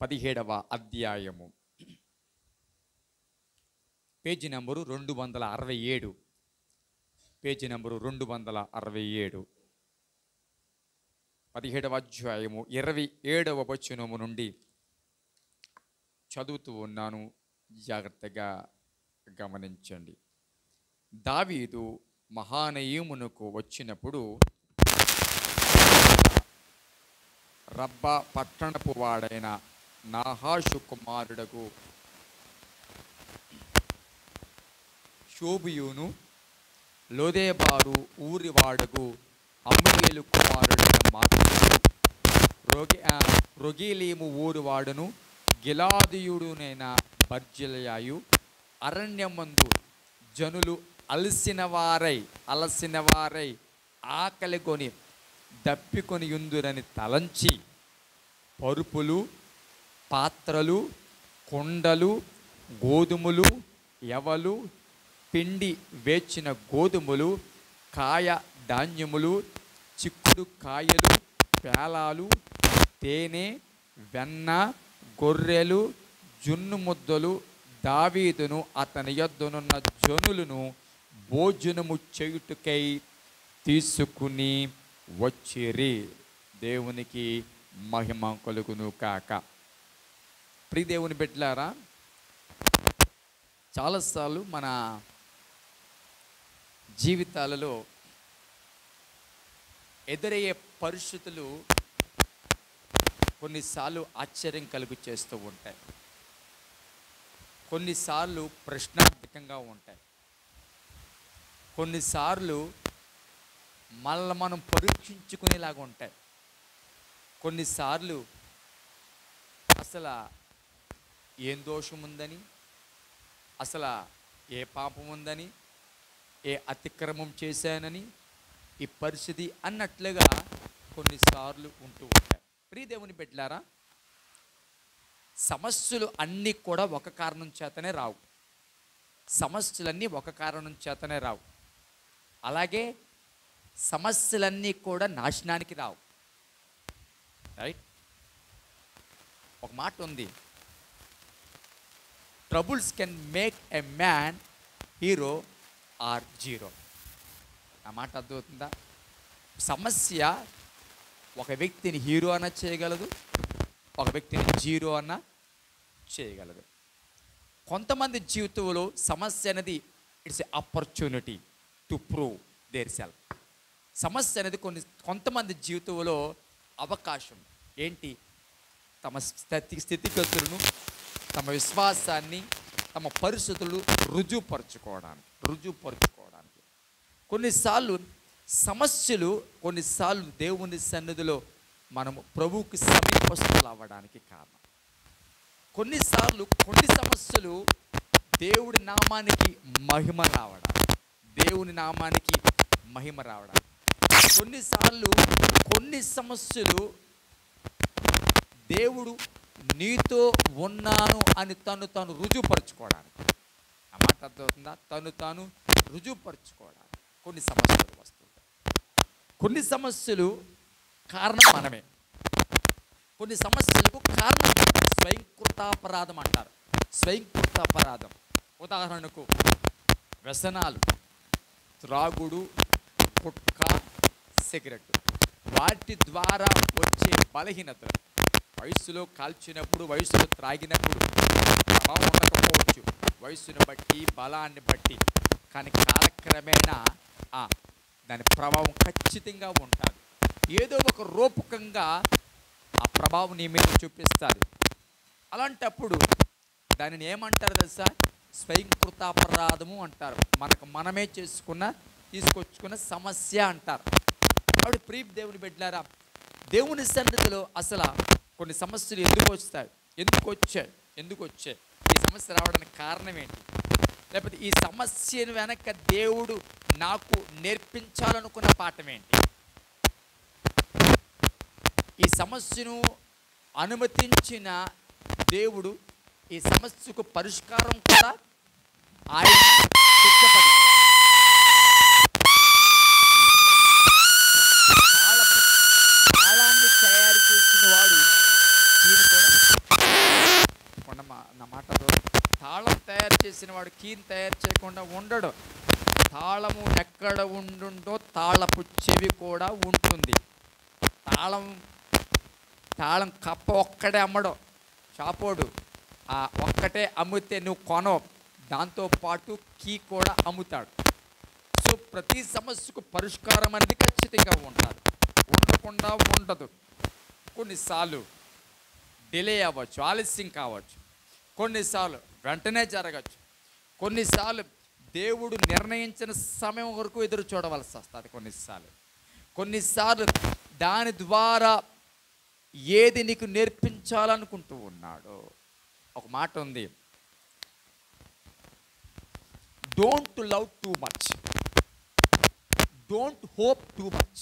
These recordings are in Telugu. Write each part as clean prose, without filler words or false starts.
17వ అధ్యాయము, పేజీ నెంబరు 267. Page number 267. 17వ అధ్యాయము 27వ వచనము నుండి చదువుతూ ఉన్నాను, జాగ్రత్తగా గమనించండి. దావీదు మహానయీమునకు వచ్చినప్పుడు రబ్బా పట్టణపు వాడైన నాహాషు కుమారుడకు షోబియును లోదేబారు ఊరివాడకు అమ్ముయేలు కుమారుడైన మాకీరు రొగీలీము ఊరివాడును గిలాదీయుడునైన బర్జిలయాయు అరణ్యమందు జనులు అలసినవారై ఆకలికొని దప్పికొని యుందురని తలంచి పరుపులు, పాత్రలు, కుండలు, గోధుమలు, ఎవలు, పిండి వేచిన గోధుమలు, కాయ ధాన్యములు, చిక్కుడు కాయలు, పేలాలు, తేనె, వెన్న, గొర్రెలు, జున్ను ముద్దలు దావీదును అతని యొద్దనున్న జనులను భోజనము చేయుటకై తీసుకుని వచ్చిరి. దేవునికి మహిమ కలుగును కాక. ప్రియ దేవుని బిడ్డలారా, చాలాసార్లు మన జీవితాలలో ఎదురయ్యే పరిస్థితులు కొన్నిసార్లు ఆశ్చర్యం కలుగు చేస్తూ ఉంటాయి, కొన్నిసార్లు ప్రశ్నార్థకంగా ఉంటాయి, కొన్నిసార్లు మళ్ళీ మనం పరీక్షించుకునేలాగా ఉంటాయి, కొన్నిసార్లు అసలు ఏం దోషం ఉందని, అసలు ఏ పాపం ఉందని, ఏ అతిక్రమం చేశానని ఈ పరిస్థితి అన్నట్లుగా కొన్నిసార్లు ఉంటూ ఉంటాయి. ప్రియ దేవుని బిడ్డలారా, సమస్యలు అన్నీ కూడా ఒక కారణం చేతనే రావు. సమస్యలన్నీ ఒక కారణం చేతనే రావు. అలాగే సమస్యలన్నీ కూడా నాశనానికి రావు. రైట్? ఒక మాట ఉంది, troubles can make a man hero or zero. ఆ మాట అర్థమవుతుందా? సమస్య ఒక వ్యక్తిని హీరో అన్న చేయగలదు, ఒక వ్యక్తిని జీరో అన్న చేయగలదు. కొంతమంది జీవితంలో సమస్య అనేది it's a opportunity to prove there self. సమస్య అనేది కొంతమంది జీవితంలో అవకాశం ఏంటి, తమ స్థితిగతులను, తమ విశ్వాసాన్ని, తమ పరిస్థితులు రుజువుపరచుకోవడానికి. కొన్నిసార్లు సమస్యలు, కొన్నిసార్లు దేవుని సన్నిధిలో మనము ప్రభువుకి సమీపస్తులు అవ్వడానికి కారణం. కొన్నిసార్లు కొన్ని సమస్యలు దేవుని నామానికి మహిమ రావడానికి, కొన్నిసార్లు కొన్ని సమస్యలు దేవుడు నీతో ఉన్నాను అని తను రుజువుపరచుకోవడానికి. ఆ మాట అర్థమవుతుందా? తను రుజువుపరచుకోవడానికి కొన్ని సమస్యలు వస్తుంటాయి. కొన్ని సమస్యలు కారణం మనమే, కొన్ని సమస్యలకు కారణం స్వయంకృతాపరాధం అంటారు. స్వయంకృతాపరాధం ఉదాహరణకు వ్యసనాలు, త్రాగుడు, గుట్క, సిగరెట్, వాటి ద్వారా వచ్చే బలహీనతలు. వయస్సులో కాల్చినప్పుడు, వయస్సులో త్రాగినప్పుడు ప్రభావం ఉండకపోవచ్చు, వయస్సును బట్టి, బలాన్ని బట్టి. కానీ కాలక్రమేణా దాని ప్రభావం ఖచ్చితంగా ఉంటుంది. ఏదో ఒక రూపకంగా ఆ ప్రభావం నీ మీద చూపిస్తుంది. అలాంటప్పుడు దానిని ఏమంటారు తెలుసా? స్వయంకృతాపరాధము అంటారు. మనకు మనమే తీసుకొచ్చుకున్న సమస్య అంటారు. కాబట్టి ప్రియ దేవుని బిడ్డలారా, దేవుని సన్నిధిలో అసలు కొన్ని సమస్యలు ఎందుకు వచ్చాయి, ఈ సమస్య రావడానికి కారణం ఏంటి, లేకపోతే ఈ సమస్యను వెనక దేవుడు నాకు నేర్పించాలనుకున్న పాఠం ఏంటి, ఈ సమస్యను అనుమతించిన దేవుడు ఈ సమస్యకు పరిష్కారం కూడా ఆయన సిద్ధపరిచాడు. కాలాన్ని తయారు చేసిన వాడు ఈయన కూడా చేసిన వాడు కీని తయారు చేయకుండా ఉండడు. తాళము ఎక్కడ ఉండుందో తాళపు చెవి కూడా ఉంటుంది. తాళం కప్ప ఒక్కడే అమ్మడు షాపోడు. ఆ ఒక్కటే అమ్మితే నువ్వు కొనవు, దాంతోపాటు కీ కూడా అమ్ముతాడు. సో ప్రతి సమస్యకు పరిష్కారం అనేది ఖచ్చితంగా ఉంటుంది, ఉండకుండా ఉండదు. కొన్నిసార్లు డిలే అవ్వచ్చు, ఆలస్యం కావచ్చు, కొన్నిసార్లు వెంటనే జరగచ్చు, కొన్నిసార్లు దేవుడు నిర్ణయించిన సమయం వరకు ఎదురు చూడవలసి వస్తుంది. కొన్నిసార్లు దాని ద్వారా ఏది నీకు నేర్పించాలనుకుంటూ ఉన్నాడో. ఒక మాట ఉంది, don't love too much, don't hope too much,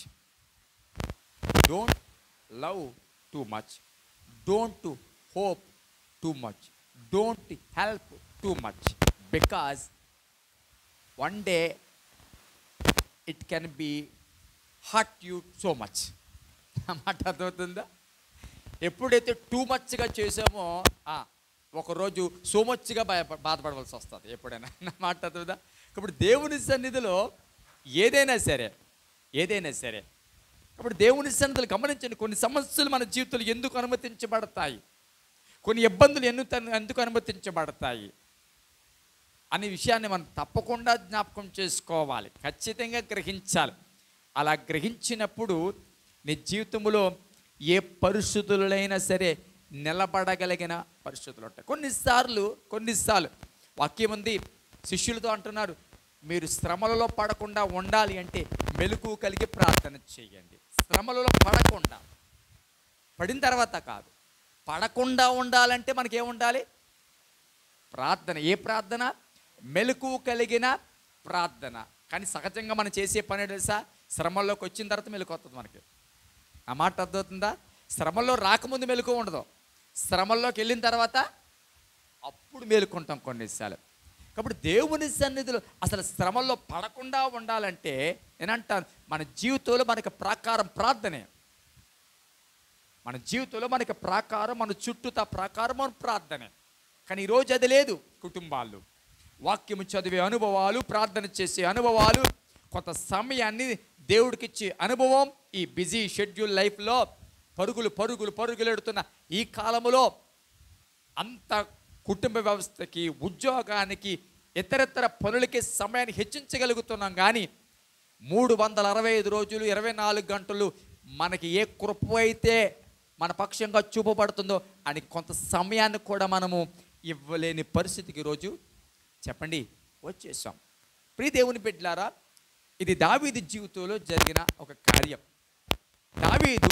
don't love too much, don't hope too much, don't help too much, because one day it can be hurt you so much. అన్నమాట అర్థమవుతుందా? ఎప్పుడైతే టూ మచ్గా చేసామో ఒకరోజు సో మచ్గా బాధపడవలసి వస్తుంది ఎప్పుడైనా. నా మాట అర్థమవుతుందా? ఇప్పుడు దేవుని సన్నిధిలో ఏదైనా సరే ఇప్పుడు దేవుని సన్నిధిలో గమనించండి, కొన్ని సమస్యలు మన జీవితంలో ఎందుకు అనుమతించబడతాయి, కొన్ని ఇబ్బందులు ఎందుకు అనుమతించబడతాయి అనే విషయాన్ని మనం తప్పకుండా జ్ఞాపకం చేసుకోవాలి, ఖచ్చితంగా గ్రహించాలి. అలా గ్రహించినప్పుడు నీ జీవితంలో ఏ పరిస్థితులైనా సరే నిలబడగలిగిన పరిస్థితులు ఉంటాయి. కొన్నిసార్లు వాక్యం ఉంది, శిష్యులతో అంటున్నారు, మీరు శ్రమలలో పడకుండా ఉండాలి అంటే మెలకువ కలిగి ప్రార్థన చేయండి. శ్రమలలో పడిన తర్వాత కాదు, పడకుండా ఉండాలంటే మనకేముండాలి? ప్రార్థన. ఏ ప్రార్థన? మెలకువ కలిగిన ప్రార్థన. కానీ సహజంగా మనం చేసే పని తెలుసా? శ్రమల్లోకి వచ్చిన తర్వాత మెలకు వస్తుంది మనకి. ఆ మాట అర్థమవుతుందా? శ్రమల్లో రాకముందు మెలకు ఉండదు, శ్రమల్లోకి వెళ్ళిన తర్వాత అప్పుడు మేలుకుంటాం కొన్నిసార్లు. కాబట్టి దేవుని సన్నిధిలో అసలు శ్రమల్లో పడకుండా ఉండాలంటే నేనంటాను, మన జీవితంలో మనకి ప్రార్థనే. మన జీవితంలో మనకి మన చుట్టూతా మన ప్రార్థనే. కానీ ఈరోజు అది లేదు. కుటుంబాల్లో వాక్యము చదివే అనుభవాలు, ప్రార్థన చేసే అనుభవాలు, కొంత సమయాన్ని దేవుడికిచ్చే అనుభవం, ఈ బిజీ షెడ్యూల్ లైఫ్లో పరుగులెడుతున్న ఈ కాలంలో అంత కుటుంబ వ్యవస్థకి, ఉద్యోగానికి, ఇతరత్ర పనులకి సమయాన్ని హెచ్చించగలుగుతున్నాం. కానీ 365 రోజులు 24 గంటలు మనకి ఏ కృప అయితే మన పక్షంగా చూపబడుతుందో అని కొంత సమయాన్ని కూడా మనము ఇవ్వలేని పరిస్థితికి ఈరోజు చెప్పండి వచ్చేసాం. ప్రియ దేవుని బిడ్డలారా, ఇది దావీదు జీవితంలో జరిగిన ఒక కార్యం. దావీదు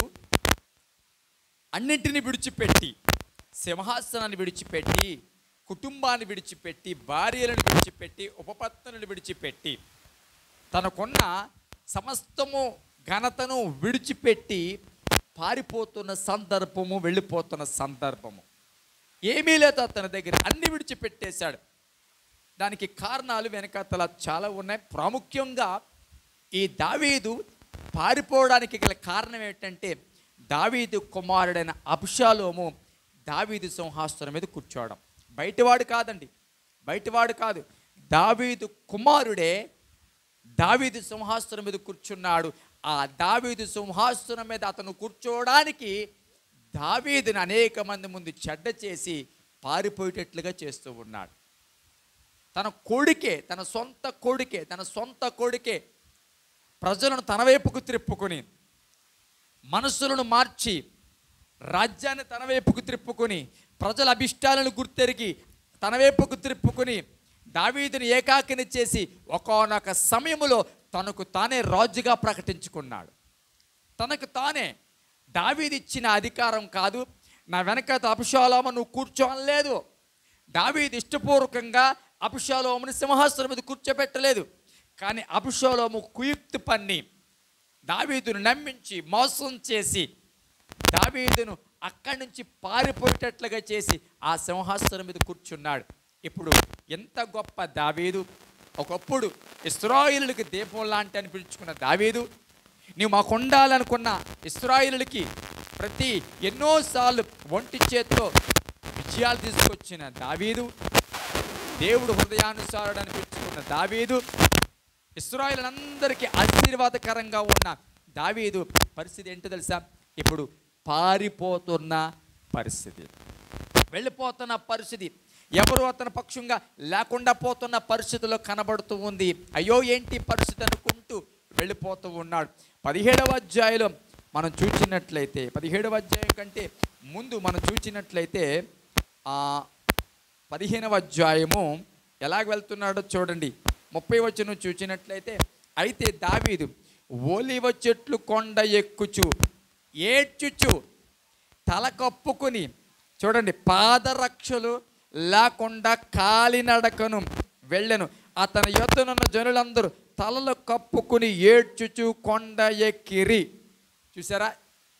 అన్నింటినీ విడిచిపెట్టి, సింహాసనాన్ని విడిచిపెట్టి, కుటుంబాన్ని విడిచిపెట్టి, భార్యలను విడిచిపెట్టి, ఉపపత్నులను విడిచిపెట్టి, తనకున్న సమస్తము ఘనతను విడిచిపెట్టి పారిపోతున్న సందర్భము, వెళ్ళిపోతున్న సందర్భము. ఏమీ లేదు అతని దగ్గర, అన్ని విడిచిపెట్టేశాడు. దానికి కారణాలు వెనకాతల చాలా ఉన్నాయి. ప్రాముఖ్యంగా ఈ దావీదు పారిపోవడానికి గల కారణం ఏంటంటే, దావీదు కుమారుడైన అబ్షాలోము దావీదు సింహాసనం మీద కూర్చోవడం. బయటవాడు కాదు, దావీదు కుమారుడే దావీదు సింహాసనం మీద కూర్చున్నాడు. ఆ దావీదు సింహాసనం మీద అతను కూర్చోవడానికి దావీదుని అనేక మంది ముందు చెడ్డ చేసి పారిపోయేటట్లుగా చేస్తూ ఉన్నాడు. తన సొంత కొడుకే ప్రజలను తన వైపుకు త్రిప్పుకొని, మనస్సులను మార్చి, రాజ్యాన్ని తన వైపుకు త్రిప్పుకొని, ప్రజల అభిష్టాలను గుర్తెరిగి తన వైపుకు త్రిప్పుకొని, దావీదుని ఏకాకిని చేసి ఒకానొక సమయంలో తనకు తానే రాజుగా ప్రకటించుకున్నాడు. తనకు తానే. దావీదు ఇచ్చిన అధికారం కాదు, నా వెనక అబ్షాలోము నువ్వు కూర్చోనలేదు. దావీదు ఇష్టపూర్వకంగా అబ్షాలోముని సింహాసనం మీద కూర్చోబెట్టలేదు. కానీ అబ్షాలోము కుయుక్తి పన్ని దావీదును నమ్మించి మోసం చేసి దావీదును అక్కడి నుంచి పారిపోయేటట్లుగా చేసి ఆ సింహాసనం మీద కూర్చున్నాడు. ఇప్పుడు ఎంత గొప్ప దావీదు! ఒకప్పుడు ఇశ్రాయేలుకి దీపం లాంటి అని పిలుచుకున్న దావీదు, నీవు మాకు ఉండాలనుకున్న ఇశ్రాయేలుకి ఎన్నోసార్లు ఒంటి చేతిలో విజయాలు తీసుకొచ్చిన దావీదు, దేవుడు హృదయానుసారుడు అనిపించుకున్న దావీదు, ఇశ్రాయేలునందరికీ ఆశీర్వాదకరంగా ఉన్న దావీదు పరిస్థితి ఏంటో తెలుసా? ఇప్పుడు పారిపోతున్న పరిస్థితి, వెళ్ళిపోతున్న పరిస్థితి, ఎవరు అతని పక్షంగా లేకుండా పోతున్న పరిస్థితిలో కనబడుతూ ఉంది. అయ్యో ఏంటి పరిస్థితి అనుకుంటూ వెళ్ళిపోతూ ఉన్నాడు. 17వ అధ్యాయంలో మనం చూసినట్లయితే, 17వ అధ్యాయం కంటే ముందు మనం చూసినట్లయితే 15వ అధ్యాయము ఎలాగ వెళ్తున్నాడో చూడండి. 30వ వచనం చూసినట్లయితే, అయితే దావీదు ఒలీవ చెట్లు కొండ ఎక్కుచు ఏడ్చుచు తల కప్పుకుని, చూడండి, పాదరక్షలు లేకుండా కాలినడకను వెళ్ళెను. అతని యొద్దనున్న జనులందరూ తలలు కప్పుకుని ఏడ్చుచు కొండ ఎక్కిరి. చూసారా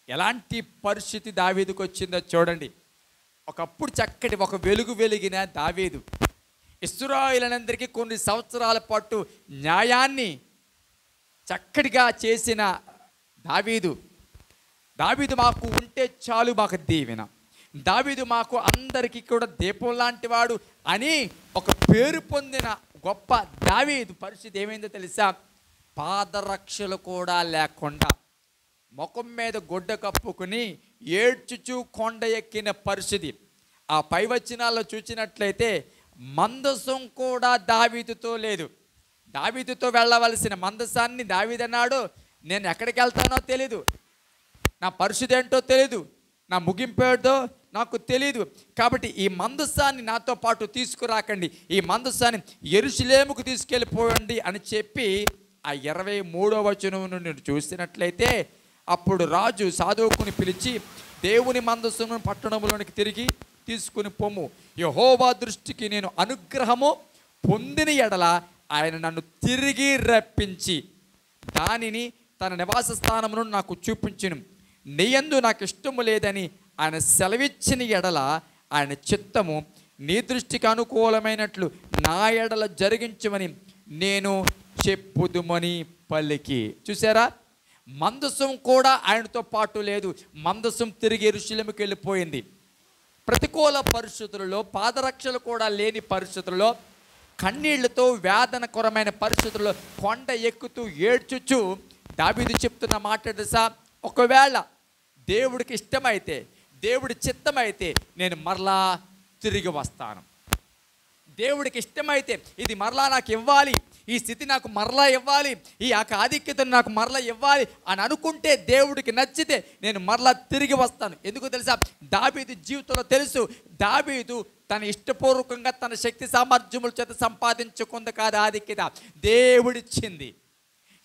ఎలాంటి పరిస్థితి దావీదుకు వచ్చిందో చూడండి. ఒకప్పుడు చక్కటి ఒక వెలుగు వెలిగిన దావీదు, ఇశ్రాయేలునందరికీ కొన్ని సంవత్సరాల పాటు న్యాయాన్ని చక్కటిగా చేసిన దావీదు మాకు ఉంటే చాలు, మాకు దీవెన, దావీదు మాకు అందరికీ కూడా దీపం లాంటి వాడు అని ఒక పేరు పొందిన గొప్ప దావీదు పరిస్థితి ఏమైందో తెలుసా? పాదరక్షలు కూడా లేకుండా ముఖం మీద గుడ్డ కప్పుకుని ఏడ్చుచు కొండ ఎక్కిన పరిస్థితి. ఆ పై వచనాల్లో చూసినట్లయితే మందసం కూడా దావీదుతో లేదు. దావీదుతో వెళ్ళవలసిన మందసాన్ని దావీదు అన్నాడు, నేను ఎక్కడికి వెళ్తానో తెలీదు, నా పరిస్థితి ఏంటో తెలీదు, నా ముగింపు ఏంటో నాకు తెలీదు, కాబట్టి ఈ మందసాన్ని నాతో పాటు తీసుకురాకండి, ఈ మందసాన్ని యెరూషలేముకు తీసుకెళ్ళిపోయండి అని చెప్పి ఆ 23వ వచనం నుండి చూసినట్లయితే, అప్పుడు రాజు సాదోకుని పిలిచి, దేవుని మందసమును పట్టణంలోనికి తిరిగి తీసుకుని పొమ్ము, యెహోవా దృష్టికి నేను అనుగ్రహము పొందిన ఎడల ఆయన నన్ను తిరిగి రప్పించి దానిని తన నివాస స్థానమును నాకు చూపించును, నీ యందు నాకు ఇష్టము లేదని ఆయన సెలవిచ్చిన ఎడల ఆయన చిత్తము నీ దృష్టికి అనుకూలమైనట్లు నా ఎడల జరిగించమని నేను చెప్పుదుమని పలికి. చూసారా, మందసం కూడా ఆయనతో పాటు లేదు, మందసం తిరిగి యెరూషలేముకి వెళ్ళిపోయింది. ప్రతికూల పరిస్థితులలో, పాదరక్షలు కూడా లేని పరిస్థితుల్లో, కన్నీళ్లతో వేదనకరమైన పరిస్థితుల్లో కొండ ఎక్కుతూ ఏడ్చుచు దావీదు చెప్తున్న మాట తెలుసా? ఒకవేళ దేవుడికి ఇష్టమైతే, దేవుడి చిత్తమైతే నేను మరలా తిరిగి వస్తాను, దేవుడికి ఇష్టమైతే ఇది మరలా నాకు ఇవ్వాలి, ఈ స్థితి నాకు మరలా ఇవ్వాలి, ఈ ఆధిక్యతను నాకు మరలా ఇవ్వాలి అని అనుకుంటే, దేవుడికి నచ్చితే నేను మరలా తిరిగి వస్తాను. ఎందుకు తెలుసా? దావీదు జీవితంలో తెలుసు, దావీదు తన ఇష్టపూర్వకంగా తన శక్తి సామర్థ్యముల చేత సంపాదించుకుంది కాదు ఆధిక్యత, దేవుడిచ్చింది.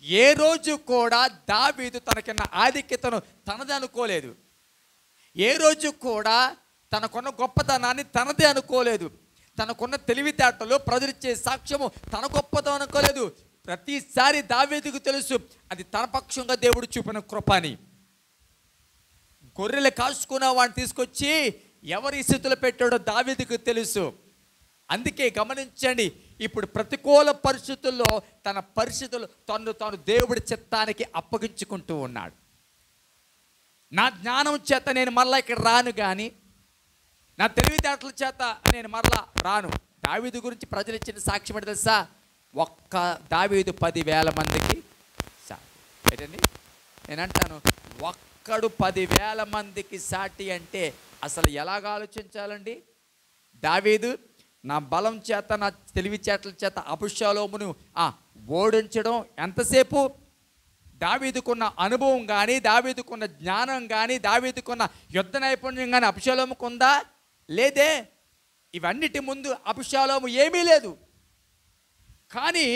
ఏ రోజు కూడా దావీదు తనకున్న ఆధిక్యతను తనది అనుకోలేదు, ఏ రోజు కూడా తనకున్న గొప్పతనాన్ని తనదే అనుకోలేదు, తనకున్న తెలివితేటలు ప్రజలిచ్చే సాక్ష్యము తన గొప్పతనం అనుకోలేదు. ప్రతిసారి దావీదుకు తెలుసు అది తన పక్షంగా దేవుడు చూపిన కృపని. గొర్రెలు కాసుకున్న వాడిని తీసుకొచ్చి ఎవరి స్థితిలో పెట్టాడో దావీదుకు తెలుసు. అందుకే గమనించండి, ఇప్పుడు ప్రతికూల పరిస్థితుల్లో తన పరిస్థితులు తాను దేవుడి చిత్తానికి అప్పగించుకుంటూ ఉన్నాడు. నా జ్ఞానం చేత నేను మరలా ఇక్కడ రాను, కానీ నా తెలివితేటల చేత నేను మరలా రాను. దావీదు గురించి ప్రజలు ఇచ్చిన సాక్ష్యం ఏంటి తెలుసా? ఒక్క దావీదు 10,000 మందికి సాటి. ఏంటండి నేనంటాను, ఒక్కడు 10,000 మందికి సాటి అంటే అసలు ఎలాగ ఆలోచించాలండి? దావీదు నా బలం చేత, నా తెలివితేటల చేత అబషాలోమును ఓడించడం ఎంతసేపు? దావీదుకున్న అనుభవం కానీ, దావీదుకున్న జ్ఞానం కానీ, దావీదుకున్న యుద్ధ నైపుణ్యం కానీ అబషాలోముకు ఉందా? లేదే. ఇవన్నిటి ముందు అబషాలోము ఏమీ లేదు. కానీ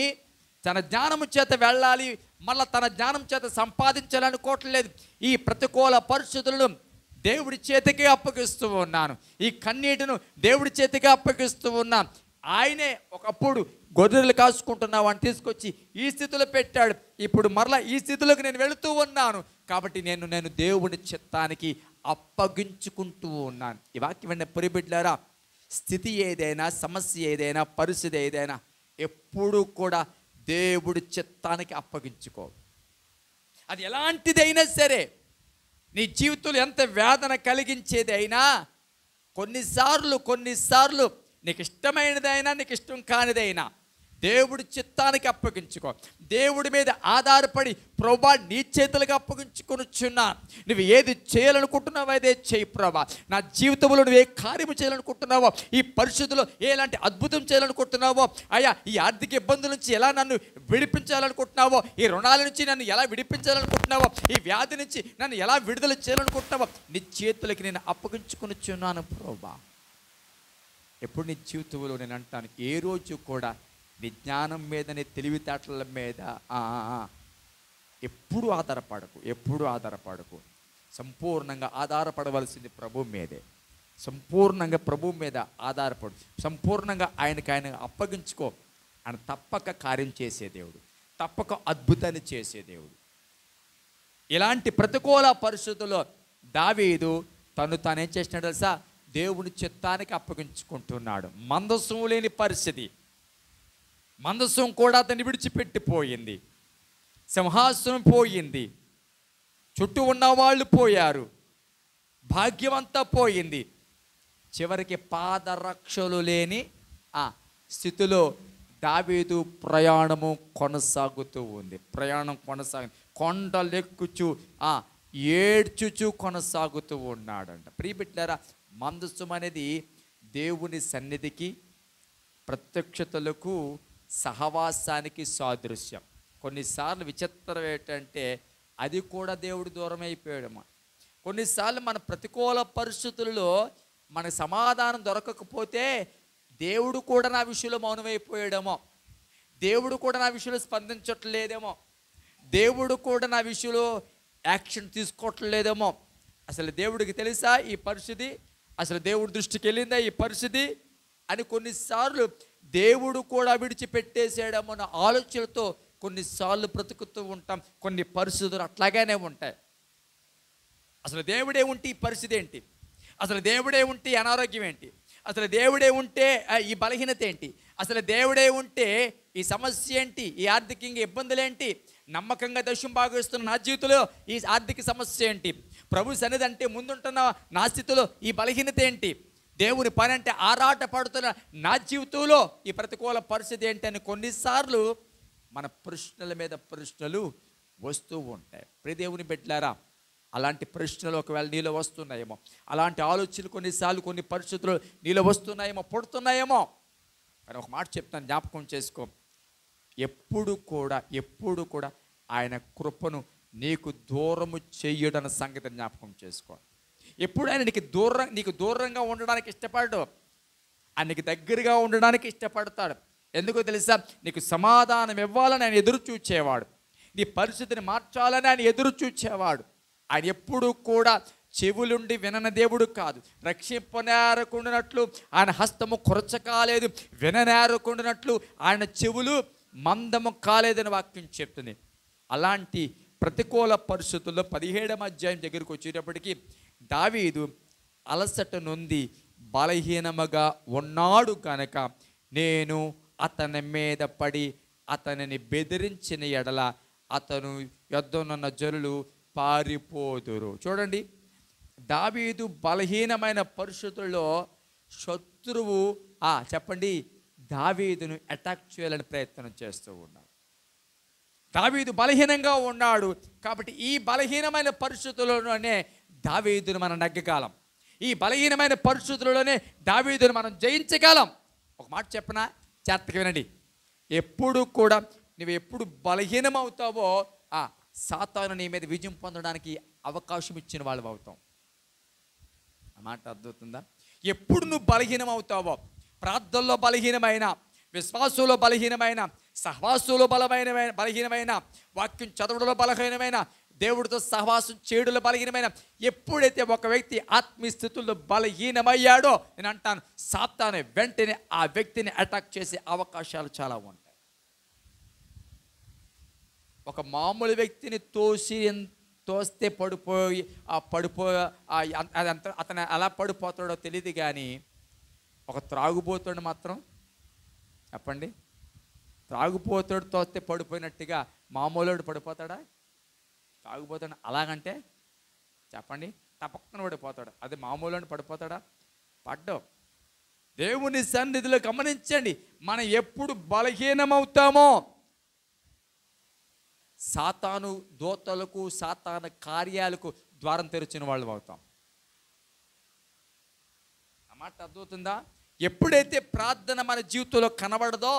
తన జ్ఞానము చేత వెళ్ళాలి, మళ్ళీ తన జ్ఞానం చేత సంపాదించాలనుకోవట్లేదు. ఈ ప్రతికూల పరిస్థితులను దేవుడి చేతికి అప్పగిస్తూ ఉన్నాను, ఈ కన్నీటిను దేవుడి చేతికి అప్పగిస్తూ ఉన్నాను. ఆయనే ఒకప్పుడు గొర్రెలు కాసుకుంటున్న వాడిని తీసుకొచ్చి ఈ స్థితిలో పెట్టాడు, ఇప్పుడు మరలా ఈ స్థితిలోకి నేను వెళుతూ ఉన్నాను, కాబట్టి నేను దేవుడి చిత్తానికి అప్పగించుకుంటూ ఉన్నాను. ఈ వాక్యం వెంట ప్రియబిడ్డలారా, స్థితి ఏదైనా, సమస్య ఏదైనా, పరిస్థితి ఏదైనా ఎప్పుడూ కూడా దేవుడి చిత్తానికి అప్పగించుకో. అది ఎలాంటిదైనా సరే, నీ జీవితంలో ఎంత వేదన కలిగించేదైనా, కొన్నిసార్లు నీకు ఇష్టమైనదైనా నీకు ఇష్టం కానిదైనా దేవుడి చిత్తానికి అప్పగించుకో. దేవుడి మీద ఆధారపడి ప్రభా నీ చేతులకు అప్పగించుకొనుచున్నా, నువ్వు ఏది చేయాలనుకుంటున్నావో అదే చేయి ప్రభా. నా జీవితంలో నువ్వు ఏ కార్యము చేయాలనుకుంటున్నావో, ఈ పరిస్థితుల్లో ఎలాంటి అద్భుతం చేయాలనుకుంటున్నావో, అయ్యా ఈ ఆర్థిక ఇబ్బందుల నుంచి ఎలా నన్ను విడిపించాలనుకుంటున్నావో, ఈ రుణాల నుంచి నన్ను ఎలా విడిపించాలనుకుంటున్నావో, ఈ వ్యాధి నుంచి నన్ను ఎలా విడుదల చేయాలనుకుంటున్నావో, నీ చేతులకి నేను అప్పగించుకొనుచున్నాను ప్రభా. ఎప్పుడు నీ జీవితంలో నేను అంటాను, ఏ రోజు కూడా నీ జ్ఞానం మీద, నీ తెలివితేటల మీద ఎప్పుడు ఆధారపడకు. సంపూర్ణంగా ఆధారపడవలసింది ప్రభు మీదే. సంపూర్ణంగా ప్రభు మీద ఆధారపడు, సంపూర్ణంగా ఆయన అప్పగించుకో. ఆయన తప్పక కార్యం చేసే దేవుడు, తప్పక అద్భుతాన్ని చేసే దేవుడు. ఇలాంటి ప్రతికూల పరిస్థితుల్లో దావీదు తానేం చేసినాడు తెలుసా? దేవుని చిత్తానికి అప్పగించుకుంటున్నాడు. మందసం లేని పరిస్థితి, మందసం కూడా అతన్ని విడిచిపెట్టిపోయింది, సింహాసనం పోయింది, చుట్టూ ఉన్న వాళ్ళు పోయారు, భాగ్యమంతా పోయింది. చివరికి పాదరక్షలు లేని ఆ స్థితిలో దావీదు ప్రయాణము కొనసాగుతూ ఉంది. కొండలెక్కుచు ఏడ్చుచు కొనసాగుతూ ఉన్నాడంట. ప్రియబిడ్డలారా, మందసం అనేది దేవుని సన్నిధికి, ప్రత్యక్షతలకు, సహవాసానికి సాదృశ్యం. కొన్నిసార్లు విచిత్రం ఏంటంటే అది కూడా దేవుడు దూరం అయిపోయాడమ్మా. కొన్నిసార్లు మన ప్రతికూల పరిస్థితుల్లో మనకు సమాధానం దొరకకపోతే దేవుడు కూడా నా విషయంలో మౌనమైపోయాడేమో, దేవుడు కూడా నా విషయంలో స్పందించట్లేదేమో, దేవుడు కూడా నా విషయంలో యాక్షన్ తీసుకోవట్లేదేమో. అసలు దేవుడికి తెలుసా ఈ పరిస్థితి? అసలు దేవుడి దృష్టికి వెళ్ళిందా ఈ పరిస్థితి అని కొన్నిసార్లు దేవుడు కూడా విడిచిపెట్టేసాడేమో అన్న ఆలోచనలతో కొన్నిసార్లు బ్రతుకుతూ ఉంటాం. కొన్ని పరిస్థితులు అట్లాగానే ఉంటాయి. అసలు దేవుడే ఉంటే ఈ పరిస్థితి ఏంటి? అసలు దేవుడే ఉంటే ఈ అనారోగ్యం ఏంటి? అసలు దేవుడే ఉంటే ఈ బలహీనత ఏంటి? అసలు దేవుడే ఉంటే ఈ సమస్య ఏంటి? ఈ ఆర్థికంగా ఇబ్బందులు ఏంటి? నమ్మకంగా దశం భాగస్తున్న నా జీవితంలో ఈ ఆర్థిక సమస్య ఏంటి? ప్రభు సన్నిధి అంటే ముందుంటున్న నా స్థితిలో ఈ బలహీనత ఏంటి? దేవుని పని అంటే ఆరాట పడుతున్న నా జీవితంలో ఈ ప్రతికూల పరిస్థితి ఏంటి అని కొన్నిసార్లు మన ప్రశ్నల మీద ప్రశ్నలు వస్తూ ఉంటాయి. ప్రియ దేవుని బిడ్డలారా, అలాంటి ప్రశ్నలు ఒకవేళ నీలో వస్తున్నాయేమో, అలాంటి ఆలోచనలు కొన్నిసార్లు కొన్ని పరిస్థితులు నీలో వస్తున్నాయేమో, పుడుతున్నాయేమో. కానీ ఒక మాట చెప్తాను, జ్ఞాపకం చేసుకో. ఎప్పుడు కూడా ఆయన కృపను నీకు దూరము చెయ్యడన్న సంగతి జ్ఞాపకం చేసుకో. ఎప్పుడు ఆయన నీకు దూరంగా ఉండడానికి ఇష్టపడడు, ఆయన నీకు దగ్గరగా ఉండడానికి ఇష్టపడతాడు. ఎందుకో తెలుసా? నీకు సమాధానం ఇవ్వాలని ఆయన ఎదురు చూచేవాడు, నీ పరిస్థితిని మార్చాలని ఆయన ఎదురు చూచేవాడు. ఆయన ఎప్పుడు కూడా చెవులుండి వినని దేవుడు కాదు. రక్షింపనేరకుండానట్లు ఆయన హస్తము కొరచ కాలేదు, విననేరకుండానట్లు ఆయన చెవులు మందము కాలేదని వాక్యం చెప్తుంది. అలాంటి ప్రతికూల పరిస్థితుల్లో 17వ అధ్యాయం దగ్గరికి వచ్చేటప్పటికి దావీదు అలసట నొంది బలహీనముగా ఉన్నాడు కనుక నేను అతని మీద పడి అతనిని బెదిరించిన ఎడల అతను యొద్దనున్న జనులు పారిపోదురు. చూడండి, దావీదు బలహీనమైన పరిస్థితుల్లో శత్రువు చెప్పండి దావీదును అటాక్ చేయాలని ప్రయత్నం చేస్తూ ఉన్నాడు. దావీదు బలహీనంగా ఉన్నాడు కాబట్టి ఈ బలహీనమైన పరిస్థితుల్లోనే దావీదును మనం నగ్గకాలం, ఈ బలహీనమైన పరిస్థితుల్లోనే దావీదును మనం జయించగలం. ఒక మాట చెప్పనా, జాగ్రత్తగా వినండి. ఎప్పుడు కూడా నువ్వు ఎప్పుడు బలహీనమవుతావో సాతాను నీ మీద విజయం పొందడానికి అవకాశం ఇచ్చిన వాళ్ళు అవుతాం. ఆ మాట అర్థమవుతుందా? ఎప్పుడు నువ్వు బలహీనం అవుతావో, ప్రార్థనలో బలహీనమైన, విశ్వాసంలో బలహీనమైన, సహవాసంలో బలహీనమైన, వాక్యం చదవడంలో బలహీనమైన, దేవుడితో సహవాసం చేయడంలో బలహీనమైన, ఎప్పుడైతే ఒక వ్యక్తి ఆత్మీయ స్థితుల్లో బలహీనమయ్యాడో నేను అంటాను సాతాను వెంటనే ఆ వ్యక్తిని అటాక్ చేసే అవకాశాలు చాలా ఉంటాయి. ఒక మామూలు వ్యక్తిని తోస్తే పడిపోయి అతను ఎలా పడిపోతాడో తెలియదు, కానీ ఒక త్రాగుబోతుడు మాత్రం చెప్పండి, త్రాగుబోతుడు తోస్తే పడిపోయినట్టుగా మామూలుడు పడిపోతాడా? తాగుబోతాడు అలాగంటే చెప్పండి తప్పకుండా పడిపోతాడు. అది మామూలు పడిపోతాడా? పడ్డం. దేవుని సన్నిధిలో గమనించండి, మనం ఎప్పుడు బలహీనమవుతామో సాతాను దోతలకు, సాతాను కార్యాలకు ద్వారం తెరిచిన వాళ్ళు అవుతాం. మాట అర్థమవుతుందా? ఎప్పుడైతే ప్రార్థన మన జీవితంలో కనబడదో,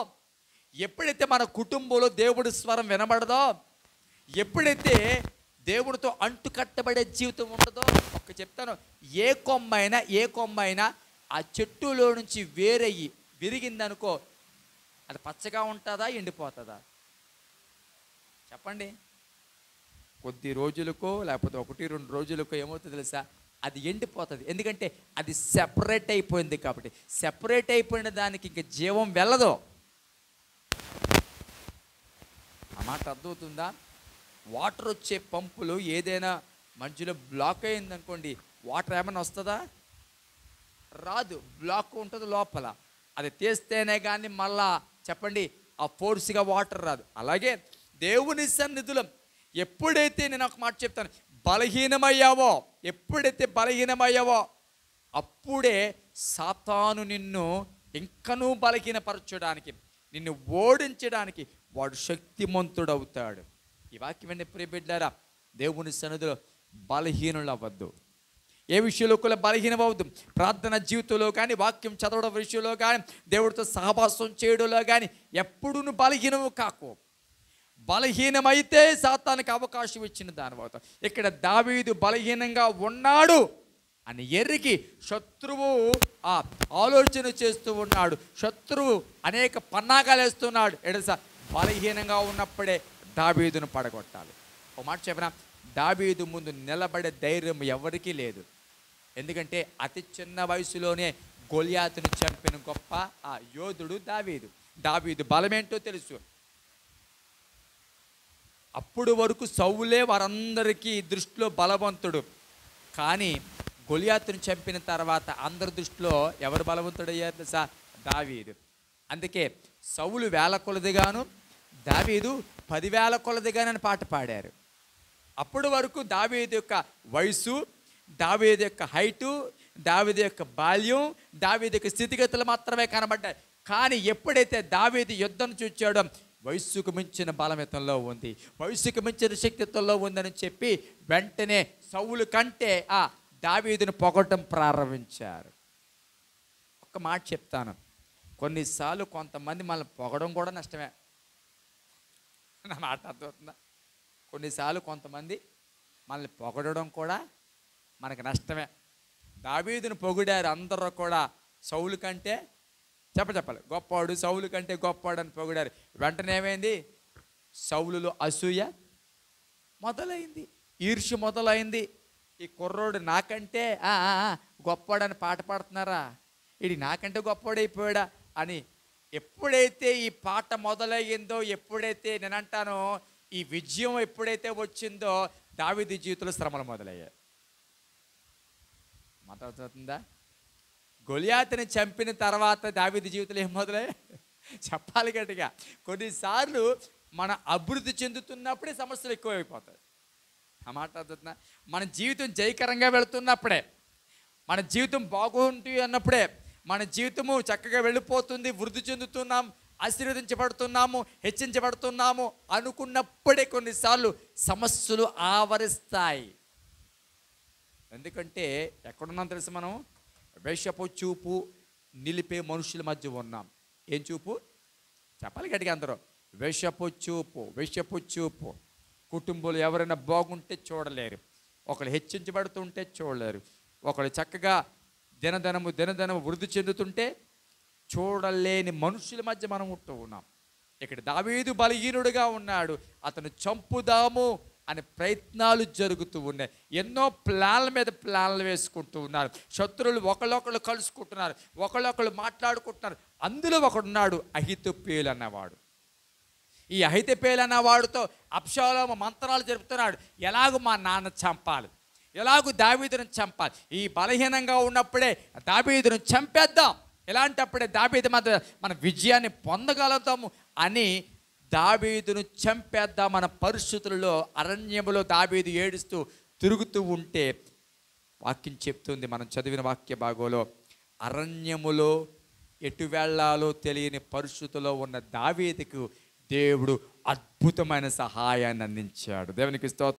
ఎప్పుడైతే మన కుటుంబంలో దేవుడి స్వరం వినబడదో, ఎప్పుడైతే దేవుడితో అంటు కట్టబడే జీవితం ఉండదో, ఒక్క చెప్తాను, ఏ కొమ్మైనా ఆ చెట్టులో నుంచి వేరయ్యి విరిగిందనుకో, అది పచ్చగా ఉంటుందా, ఎండిపోతుందా? చెప్పండి. కొద్ది రోజులకో లేకపోతే 1-2 రోజులకో ఏమవుతుంది తెలుసా? అది ఎండిపోతుంది. ఎందుకంటే అది సెపరేట్ అయిపోయింది కాబట్టి. సెపరేట్ అయిపోయిన దానికి ఇంక జీవం వెళ్ళదు. ఆ మాట అర్థమవుతుందా? వాటర్ వచ్చే పంపులు ఏదైనా మధ్యలో బ్లాక్ అయిందనుకోండి, వాటర్ ఏమైనా వస్తుందా? రాదు. బ్లాక్ ఉంటుంది లోపల. అది తీస్తేనే కానీ మళ్ళా చెప్పండి ఆ ఫోర్స్గా వాటర్ రాదు. అలాగే దేవుని సన్నిధిలో ఎప్పుడైతే, నేను ఒక మాట చెప్తాను, ఎప్పుడైతే బలహీనమయ్యావో అప్పుడే సాతాను నిన్ను ఇంకనూ బలహీనపరచడానికి, నిన్ను ఓడించడానికి వాడు శక్తిమంతుడవుతాడు. ఈ వాక్యం వెంటనే ప్రియ బిడ్డలారా, దేవుని సన్నిధిలో బలహీనులు అవ్వద్దు. ఏ విషయంలో కూడా బలహీనమవద్దు. ప్రార్థన జీవితంలో కానీ, వాక్యం చదవడం విషయంలో కానీ, దేవుడితో సహవాసం చేయడంలో కానీ ఎప్పుడు నువ్వు బలహీనము కాకు. బలహీనమైతే సాతానికి అవకాశం ఇచ్చిన దాని అవుతాం. ఇక్కడ దావీదు బలహీనంగా ఉన్నాడు అని ఎరిగి శత్రువు ఆలోచన చేస్తూ ఉన్నాడు. శత్రువు అనేక పన్నాగాలు వేస్తున్నాడు. ఎడసా బలహీనంగా ఉన్నప్పుడే దావీదును పడగొట్టాలి. ఒక మాట చెప్పిన, దావీదు ముందు నిలబడే ధైర్యం ఎవరికీ లేదు. ఎందుకంటే అతి చిన్న వయసులోనే గొలియాతును చంపిన గొప్ప యోధుడు దావీదు. దావీదు బలమేంటో తెలుసు. అప్పుడు వరకు సౌలే వారందరికీ దృష్టిలో బలవంతుడు. కానీ గొలియాతును చంపిన తర్వాత అందరి దృష్టిలో ఎవరు బలవంతుడయ్యారు తెలుసా? దావీదు. అందుకే సౌలు 1000 కొలదిగాను, దావీదు 10,000 కొలదిగానని పాట పాడారు. అప్పటి వరకు దావీదు యొక్క వయసు, దావీదు యొక్క హైటు, దావీదు యొక్క బాల్యం, దావీదు యొక్క స్థితిగతులు మాత్రమే కనబడ్డాయి. కానీ ఎప్పుడైతే దావీదు యుద్ధం చూచాడో వయస్సుకు మించిన బలమితంలో ఉంది, వయస్సుకు మించిన శక్తిత్వంలో ఉందని చెప్పి వెంటనే సౌలు కంటే దావీదును పొగడటం ప్రారంభించారు. ఒక్క మాట చెప్తాను, కొన్నిసార్లు కొంతమంది మనల్ని పొగడం కూడా నష్టమే. నా మాట అర్థమవుతుందా? కొన్నిసార్లు కొంతమంది మనల్ని పొగడడం కూడా మనకు నష్టమే. దావీదును పొగిడారు అందరూ కూడా, సౌలు కంటే చెప్పాలి గొప్పవాడు, సౌలు కంటే గొప్పవాడు అని పొగిడారు. వెంటనే ఏమైంది? సౌలులో అసూయ మొదలైంది, ఈర్ష్య మొదలైంది. ఈ కుర్రోడు నాకంటే గొప్పవాడని పాట పాడుతున్నారా, ఇది నాకంటే గొప్పవాడైపోయాడా అని ఎప్పుడైతే ఈ పాట మొదలయ్యిందో, ఎప్పుడైతే నేనంటానో ఈ విజయం ఎప్పుడైతే వచ్చిందో, దావీదు జీవితంలో శ్రమలు మొదలయ్యాయి. మాట్లాడుతుందా? గొలియాతుని చంపిన తర్వాత దావీదు జీవితంలో ఏం మొదలయ్యాయి చెప్పాలి గట్టిగా. కొన్నిసార్లు మన అభివృద్ధి చెందుతున్నప్పుడే సమస్యలు ఎక్కువైపోతాయి. ఆ మాట్లాడుతున్నా, మన జీవితం జయకరంగా వెళుతున్నప్పుడే, మన జీవితం బాగుంటుంది అన్నప్పుడే, మన జీవితము చక్కగా వెళ్ళిపోతుంది, వృద్ధి చెందుతున్నాం, ఆశీర్వదించబడుతున్నాము, హెచ్చించబడుతున్నాము అనుకున్నప్పుడే కొన్నిసార్లు సమస్యలు ఆవరిస్తాయి. ఎందుకంటే ఎక్కడున్నాం తెలుసు, మనం వేషపు చూపు నిలిపే మనుషుల మధ్య ఉన్నాం. ఏం చూపు చెప్పాలి గట్టిగా అందరూ? వేషపు చూపు. కుటుంబంలో ఎవరైనా బాగుంటే చూడలేరు, ఒకళ్ళు హెచ్చించబడుతుంటే చూడలేరు, ఒకళ్ళు చక్కగా దినదినము వృద్ధి చెందుతుంటే చూడలేని మనుషుల మధ్య మనం ఉంటూ ఉన్నాం. ఇక్కడ దావీదు బలహీనుడుగా ఉన్నాడు. అతను చంపుదాము అనే ప్రయత్నాలు జరుగుతూ ఉన్నాయి. ఎన్నో ప్లాన్ల మీద ప్లాన్లు వేసుకుంటూ ఉన్నారు. శత్రువులు ఒకళ్ళొకళ్ళు కలుసుకుంటున్నారు, ఒకళ్ళొకళ్ళు మాట్లాడుకుంటున్నారు. అందులో ఒకడున్నాడు అహితోపెలు అన్నవాడు. ఈ అహితోపెలు అన్నవాడితో అబ్షాలోము మంత్రాలు జరుపుతున్నాడు. ఎలాగూ మా నాన్న చంపాలి, ఎలాగూ దావీదును చంపాలి, ఈ బలహీనంగా ఉన్నప్పుడే దావీదును చంపేద్దాం, ఎలాంటప్పుడే దావీదు మీద మన విజయాన్ని పొందగలుగుతాము అని దావీదును చంపేద్దాం మన పరిస్థితులలో అరణ్యములో దావీదు ఏడుస్తూ తిరుగుతూ ఉంటే, వాక్యం చెప్తుంది, మనం చదివిన వాక్య భాగంలో, అరణ్యములో ఎటు వెళ్ళాలో తెలియని పరిస్థితిలో ఉన్న దావీదుకు దేవుడు అద్భుతమైన సహాయాన్ని అందించాడు. దేవునికి స్తోత్రం.